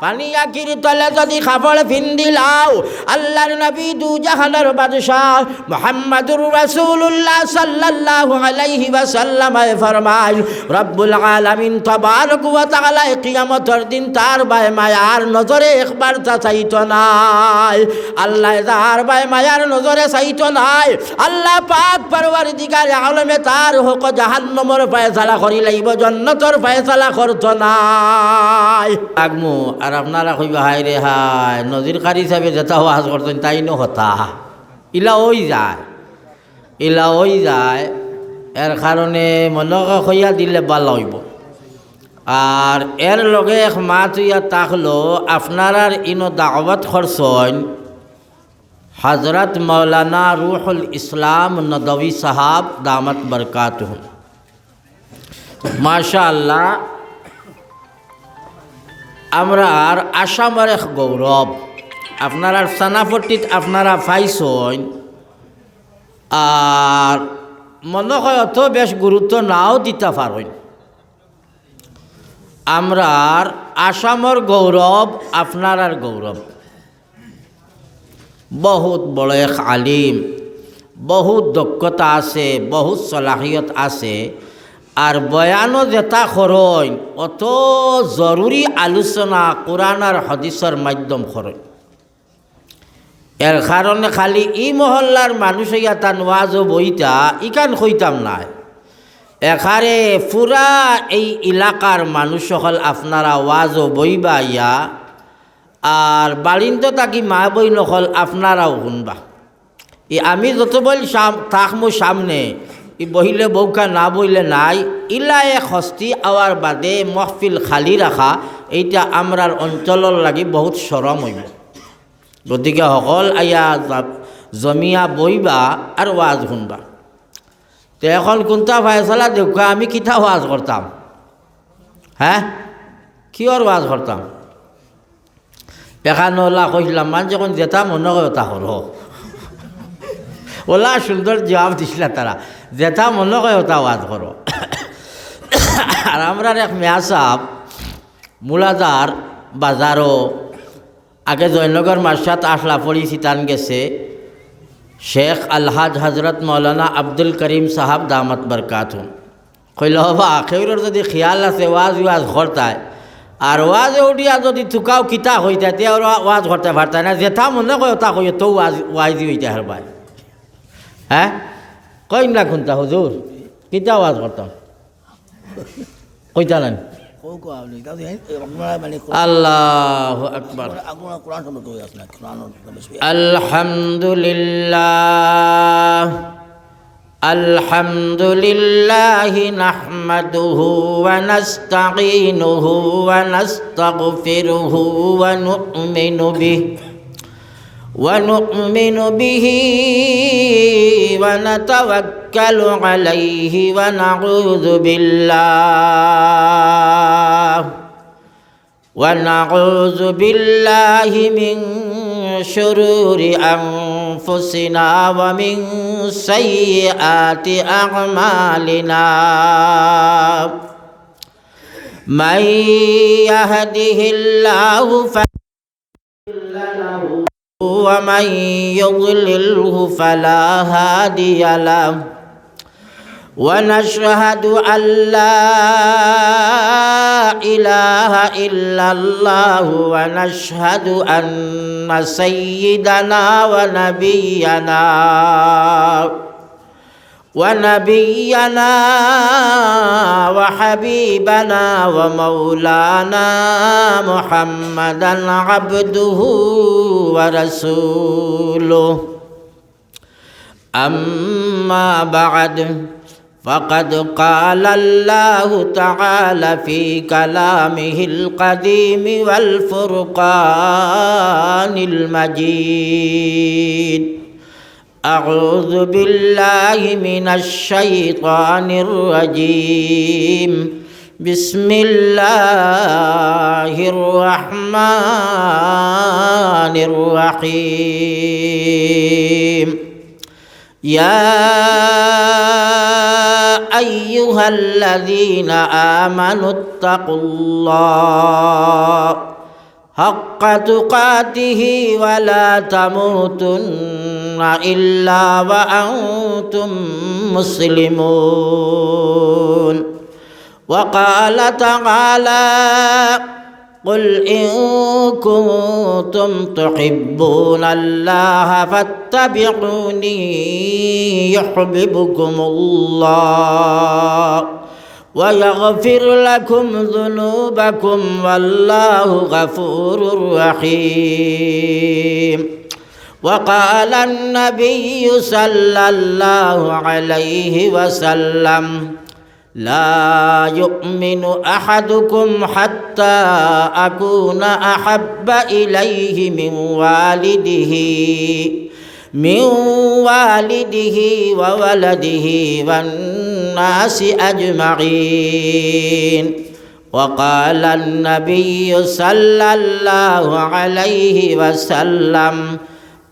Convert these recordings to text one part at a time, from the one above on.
পানিয়া তলে যদি খাবড় ফিন্দিলাও আল্লাহর নবী দু জাহানের বাদশাহ মুহাম্মদুর রাসূলুল্লাহ সাল্লাল্লাহু আলাইহি ওয়াসাল্লাম ফরমায় রব্বুল আলামিন তাবারক ওয়া তাআলা কিয়ামতের দিন তার বায় মায়ার নজরে একবার তা চাইতো নাই। আল্লাহ তার বায় মায়ার নজরে চাইতো নাই। আল্লাহ পাক পরওয়ারদিগার আলমে তার হক জাহান্নামের ফয়সালা করি লাইব, জান্নাতের ফয়সালা করতো নাই। আগমু আর আপনারা কইবা হাই রে হাই নজির কারি হিসাবে যেটা ওয়াজ করতেন তাই ন হতা ইলা ওই যায় এর কারণে মনকে খইয়া দিলে ভালো হইব। আর এর লগে এক মাত ইয়া তাকলো আপনারার ইনো দাওয়াত খরচন হজরত মৌলানা রুহুল ইসলাম নদভী সাহাব দামত বরকাতুহু মাশাআল্লাহ। আমরা আর আসামের এক গৌরব আপনারা সানাপট্টিত আপনারা পাইছেন। আর মনে হয় অত বেশ গুরুত্ব নাও দিতে পারেন। আমরা আসামের গৌরব আপনার গৌরব। বহুত বড় এক আলিম, বহুত দক্ষতা আছে, বহুত সলাহিয়ত আছে। আর বয়ানও যেটা করেন অত জরুরি আলোচনা কোরআন আর হাদিসের মাধ্যম করেন। এর কারণে খালি ই মহল্লার মানুষ ইয়াতা ওয়াজও বইতা ইকান কইতাম নাই, এখারে পুরা এই এলাকার মানুষ সকল আপনারা ওয়াজও বইবা ইয়া। আর বাড়িন্ত তাকি মা বই নকল আপনারাও শুনবা। আমি যত বল থাকমো সামনে ই বহিলে বৌকা না বইলে নাই, ইলা এক হস্তি আওয়ার বাদে মহফিল খালি রাখা এইটা আমরার অঞ্চলের লাগি বহুত সরম হইব। গতিকে সকল আয়া জমিয়া বইবা আর ওয়াজ শুনবা। তো এখন কোনটা ফায়সালা দেখা আমি কিতা ওয়াজ করতাম, হ্যাঁ কিয়র ওয়াজ করতাম? এখানে ওলা কইলাম মান যখন যেতা মনে হয় তা হল ওলা সুন্দর জবাব দিছিল তারা, যেটা মনে হয় ওটা ওয়াজ করো। আর আমরা এক মেয়া সাহেব মুলাদার বাজারও আগে জয়নগর মার্শাদ আসলা পড়ি সিতান গেছে শেখ আলহাজ হজরত মৌলানা আব্দুল করিম সাহাব দামত বরকাতুহু কইল হবা খেউরের যদি খেয়াল আছে ওয়াজ করতায় আর ওয়াজে উঠিয়া যদি থুকাও কিতা হইতা তে ওয়াজ করতে পারতায় না। যেটা মনে হয় ওটা কই তো ওয়াজি হইতে হারবাই। হ্যাঁ কইম না খুনতা হুজুর কিতা ওয়াজ করতাম কইতা নেন। আল্লাহু আকবার। আলহামদুলিল্লাহ আলহামদুলিল্লাহি নাহমাদুহু ওয়া নাস্তাঈনুহু ওয়া নাস্তাগফিরুহু ওয়া ونؤمن به ونتوكل عليه ونعوذ بالله من شرور أنفسنا ومن سيئات أعمالنا من يهده الله فلا له ومن يضلله فلا هادي له ونشهد أن لا إله إلا الله ونشهد أن سيدنا ونبينا وحبيبنا ومولانا محمدا عبده ورسوله أما بعد فقد قال الله تعالى في كلامه القديم والفرقان المجيد أعوذ بالله من الشيطان الرجيم بسم الله الرحمن الرحيم يا أيها الذين آمنوا اتقوا الله حق تقاته ولا تموتن إلا وأنتم مسلمون. وقال تعالى: قل إن كنتم تحبون الله فاتبعوني يحببكم الله ويغفر لكم ذنوبكم والله غفور رحيم. وقال النبي صلى الله عليه وسلم: لا يؤمن أحدكم حتى أكون أحب إليه من والده وولده والناس أجمعين. وقال النبي صلى الله عليه وسلم: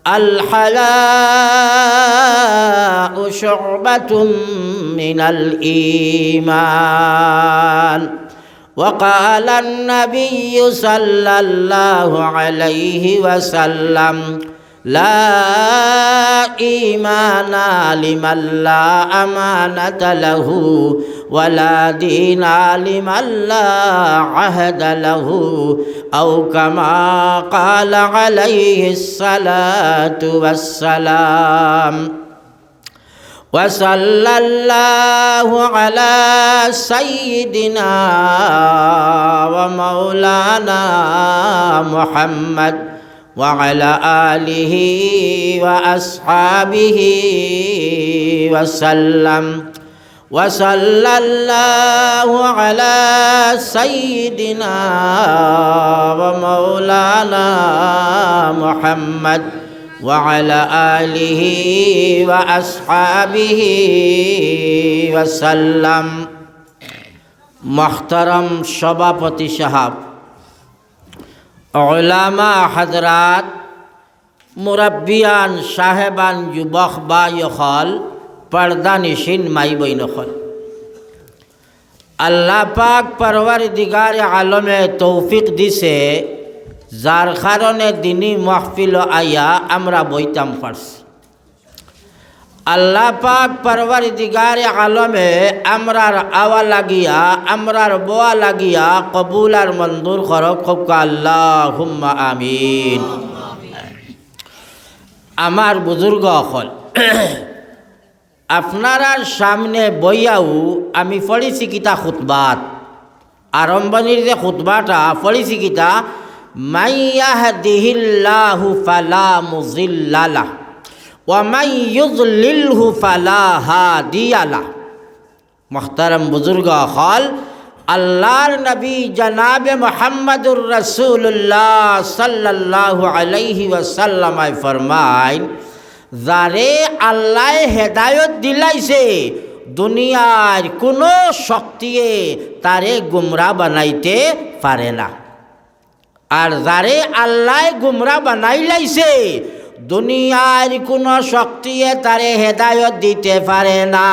الحياء شعبة من الإيمان. وقال النبي صلى الله عليه وسلم: لا إيمان لمن لا أمانة له ولا دين لمن لا عهد له أو كما قال عليه الصلاة والسلام. وصلى الله على سيدنا ومولانا محمد وعلى آله وأصحابه وسلم. وصلى الله على سيدنا ومولانا محمد وعلى آله وأصحابه وسلم. محترم সভাপতি সাহেব, উলামা হযরত, মুরব্বিয়ান সাহেবান, যুবক ভাই হল, পর্দা নিশিন মাই বইন হল, আল্লাহ পাক পরওয়ারদিগার আলমে তৌফিক দিছে, যার কারণে দিনী মাহফিল আয়া আমরা বইতাম পারছি। আল্লাহ পাক পরওয়ারদিগার আলমে আমরার আওয়া লাগিয়া, আমরার বোয়া লাগিয়া কবুল আর মঞ্জুর করক খোকা আল্লাহুম্মা আমিন। আমার বুজুর্গ হল, আপনার সামনে বইয়াও আমি পড়েছি কিতা খুতবাত, আরম্ভণির যে খুতবাটা পড়েছি কিতা: মান ইয়াহদিহিল্লাহু ফালা মুযিল্লা লাহু ওয়া মান ইউযলিলহু ফালা হাদিয়া লাহু। মুহতারাম বুজুর্গ হল, আল্লাহর নবী জনাবে মুহাম্মদুর রাসূলুল্লাহ সাল্লাল্লাহু আলাইহি ওয়াসাল্লাম ফরমায়, যারে আল্লাহ হেদায়ত দিলাইছে, দুনিয়ার কোনো শক্তিয়ে তারে গুমরা বানাইতে পারে না। আর যারে আল্লাহ গুমরা বানাই লাইছে, দুনিয়ার কোনো শক্তিয়ে তারে হেদায়ত দিতে পারে না।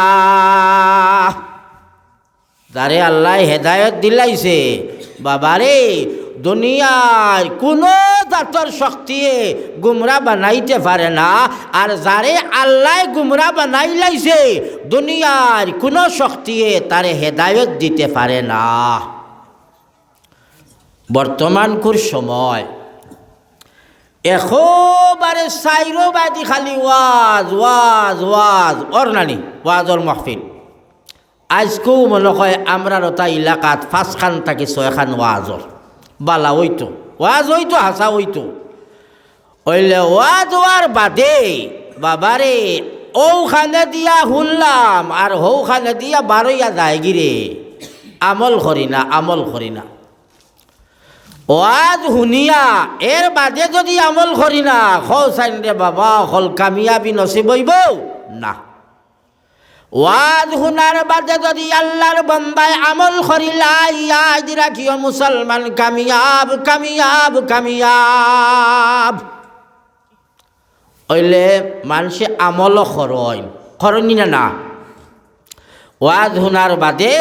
যারে আল্লাহ হেদায়ত দিলাইছে, বাবারে, দুনিয়ার কোনো জাতর শক্তিয়ে গুমরা বানাইতে পারে না। আর যারে আল্লাহ গুমরা বানাই লাইছে, দুনিয়ার কোনো শক্তিয়ে তারে হেদায়ত দিতে পারে না। বর্তমানকুর সময় একেবারে সাইরোবাদী খালি ওয়াজ ওয়াজ ওয়াজ, ওর নানি ওয়াজর মাহফিল। আজকেও মনে হয় আমরার ওটা এলাকাত 5 খান থাকি 6 খান ওয়াজর বালা হইতো, ওয়াজ হইতো, হাসা হইতো। ওইলে ওয়াজ হওয়ার বাদে বাবারে ওখানে দিয়া শুনলাম আর হৌখানে দিয়া বারইয়া যায় গিরে, আমল করি না, আমল করি না। ওয়াজ শুনিয়া এর বাদে যদি আমল করি না, খৌ চাইন রে বাবা, হল কামিয়াবি নসিব হইব না। ওয়াজ শুনার বাদে যদি আল্লাহর বান্দায় আমল করিলা, ইয়াদ রাখিও মুসলমান কামিয়াব কামিয়াব কামিয়াব। ওইলে মানুষে আমল করনি না। ওয়াজ শুনার বাদে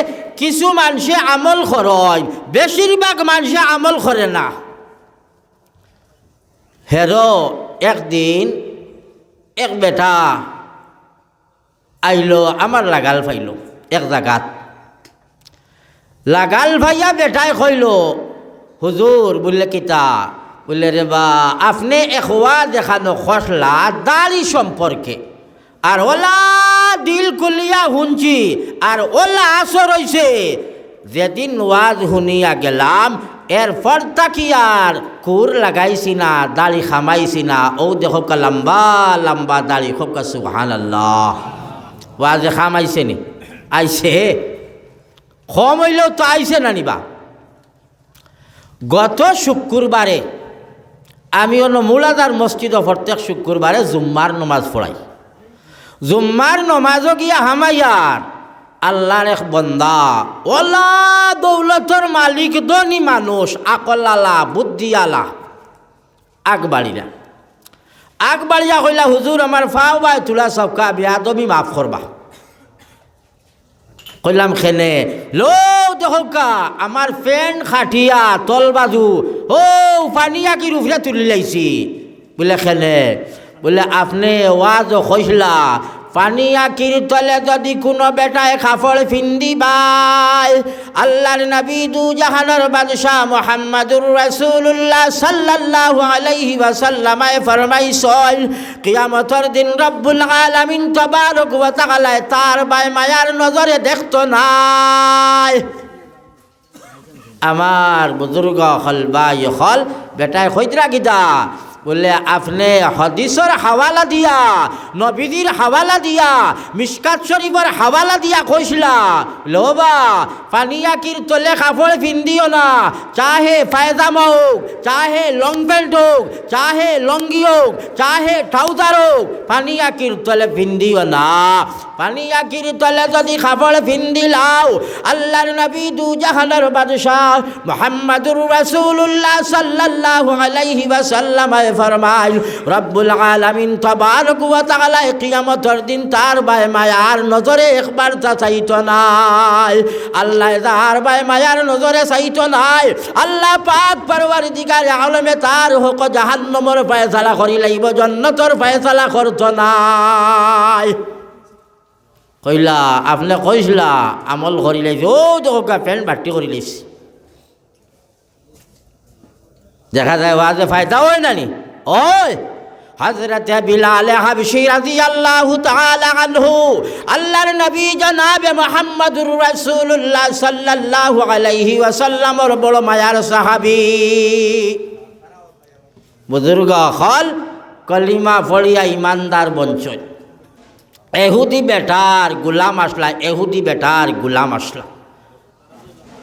কিছু মানুষে আমল করয়, বেশিরভাগ মানুষে আমল করে না। হেরো একদিন এক বেটা আইলো আমার লাগাল ফাইল এক জায়গাত লাগাল ভাইয়া বেটায় কইল হুজুর বললে কিতা বললে রে বা আপনি এখোয়া দেখানো খসলা দাড়ি সম্পর্কে আর ওলা দিল কুলিয়া শুনছি আর ওলা আসর হইছে যেদিন ওয়াজ শুনিয়া গেলাম এরপর তাকি আর কুর লাগাইছি না দাড়ি খামাইছি না ও দেখো লম্বা লম্বা দাড়ি খুব সুবহানাল্লাহ ওয়াজে খামাইছে নি আইছে কম হইলেও তো আইছে না নিবা গত শুক্রবারে আমি অন্য মুলাদার মসজিদ প্রত্যেক শুক্রবারে জুম্মার নমাজ পড়াই জুম্মার নমাজও গিয়া হামাইয়ার আল্লাহর এক বন্দা ওলা দৌলতর মালিক ধনী মানুষ আকলালা বুদ্ধিয়ালা আগবাড়িয়া কইলা হুজুর আমার ফাও বাই তুলা সবকা বিয়াদবি মাফ করবা কইলাম খেনে লো দেখোকা আমার ফ্যান খাটিয়া তল বাজু ও পানিয়া কি রুফিয়া তুলি লাইছি বলে খেনে বলে আপনি ওয়াজ কইসলা পানিয়া কির তলে যদি কোনো বেটায় খাফড় ফিন্দি বাই আল্লাহর নবী দু জাহানের বাদশাহ মুহাম্মদুর রাসূলুল্লাহ সাল্লাল্লাহু আলাইহি ওয়াসাল্লাম ফরমাইছেন কিয়ামতের দিন রব্বুল আলামিন তাবারক ওয়া তাআলা তার বাই মায়ার নজরে দেখতো নাই আমার বুজুর্গ হল বাই হল বেটায় কইতরা গিদা বললে আপনি হদিসর হাওয়ালা দিয়া নবীজির হাওয়ালা দিয়া মিশকাত শরীফের হাওয়ালা দিয়া কইসলা লোবা পানিয়া কির তলে কাপড় পিন্দিও না চাহে পায়জামা হোক চাহে লং প্যান্ট হোক চাহে লঙ্গি হোক চাহে ট্রাউজার হোক পানিয়া কির তলে পিন্দিও না পানিয়া কির তলে যদি কাপড় পিন্দিলাও আল্লাহর নবী দু জাহানের বাদশাহ মুহাম্মদুর রাসূলুল্লাহ সাল্লাল্লাহু আলাইহি ওয়াসাল্লাম ফরমায় রব্বুল আলামিন তাবারক ওয়া তাআলা কিয়ামতের দিন তার বাই মায়ার নজরে একবার তা চাইতো নাই আল্লাহ তার বাই মায়ার নজরে চাইতো নাই আল্লাহ পাক পরওয়ারদিগার আলমে তার হক জাহান্নামের ফয়সালা করি লাইব জান্নাতের ফয়সালা করতো নাই কইলা আপনি কইসলা আমল করি লাইছি ও দেখো ফ্যান বাটি করি লাইছি দেখা যায় ওয়াজে ফায়দা হয় না নি ওই হযরত বিলাল হাবশী রাদিয়াল্লাহু তাআলা আনহু আল্লাহর নবী জনাব মুহাম্মদুর রাসূলুল্লাহ সাল্লাল্লাহু আলাইহি ওয়াসাল্লামের বড় মায়ার সাহাবী বুজুর্গ হল কলিমা পড়িয়া ইমানদার বঞ্চন এহুদি বেটার গোলাম আসলা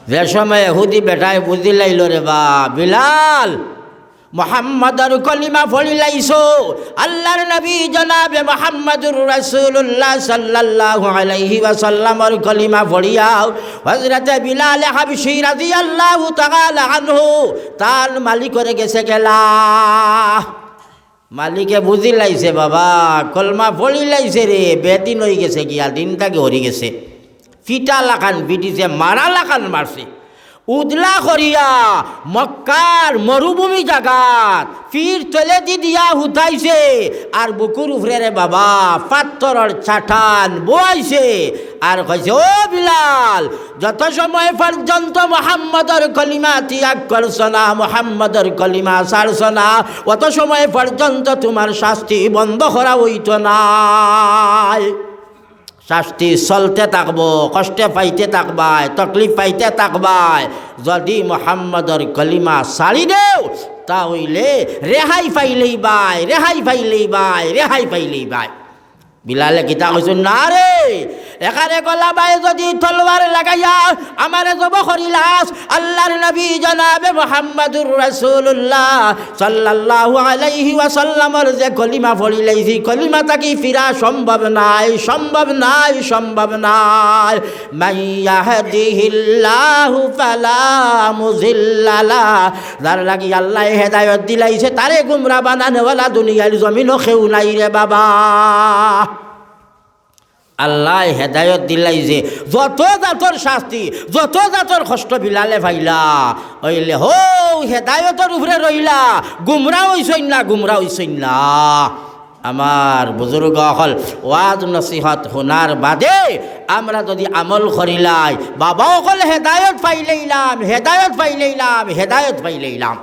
যে সময় এহুদি বেটায় বুঝি লাইল রে বা বিলাল মুহাম্মাদুর কলিমা পড়ি লাইছো আল্লাহর নবী জনাবে মুহাম্মদুর রাসূলুল্লাহ সাল্লাল্লাহু আলাইহি ওয়াসাল্লামের কলিমা পড়িয়াও হযরত বিলাল হাবশী রাদিয়াল্লাহু তাআলা আনহু তার মালিক করে গেছে গেলা মালিকে বুঝি লাইছে বাবা কলমা পড়ি লাইছে রে বেদিন হয়ে গেছে গিয়া দিনটাকে হরি গেছে ফিটা লাখান পিটিছে মারা লাখান মারছে উদলা করিয়া মক্কার মরুভূমি জাগাত ফির তলে দি দিয়া হুতাইছে আর বুকুর উপরে রে বাবা পাথরের চাটান বইছে আর কইছে ও বিলাল যত সময় পর্যন্ত মুহাম্মদের কলিমা ত্যাগ করছ না মুহাম্মদের কলিমা ছাড়ছ না অত সময় পর্যন্ত তোমার শাস্তি বন্ধ করা হইতো না শাস্তি চলতে থাকবো কষ্টে পাইতে থাকবাই তকলিফ পাইতে থাকবাই যদি মুহাম্মদর কলিমা ছাড়ি দেও তাহলে রেহাই পাইলেই বাই বিলালে গীতা কইছো না রে এখানে গলা বাই যদি তলোয়ার লাগাইয়া আমারে জব করিলাস আল্লাহর নবী জনাবে মুহাম্মদুর রাসূলুল্লাহ সাল্লাল্লাহু আলাইহি ওয়াসাল্লামের যে কলিমা পড়ি লাইছি কলিমা তাকি ফিরা সম্ভব নাই মান ইয়াহদিহিল্লাহু ফালা মুযিল্লা লা যার লাগি আল্লাহ হেদায়েত দিলাইছে তারে গুমরা বানানোওয়ালা দুনিয়ার জমিনও কেউ নাই রে বাবা আল্লাহ হেদায়ত দিলাই যে যত জাতর শাস্তি যত জাতর কষ্ট বিলালে ভাইলা হইলে হো হেদায়তর উপরে রইলা গুমরা হইছইন না গুমরা হইছইন না। আমার বুজুর্গ হল ওয়াজ নসিহত শোনার বাদে আমরা যদি আমল করিলাই বাবা অকল হেদায়ত পাইলেইলাম হেদায়ত পাইলেইলাম হেদায়ত পাইলেইলাম।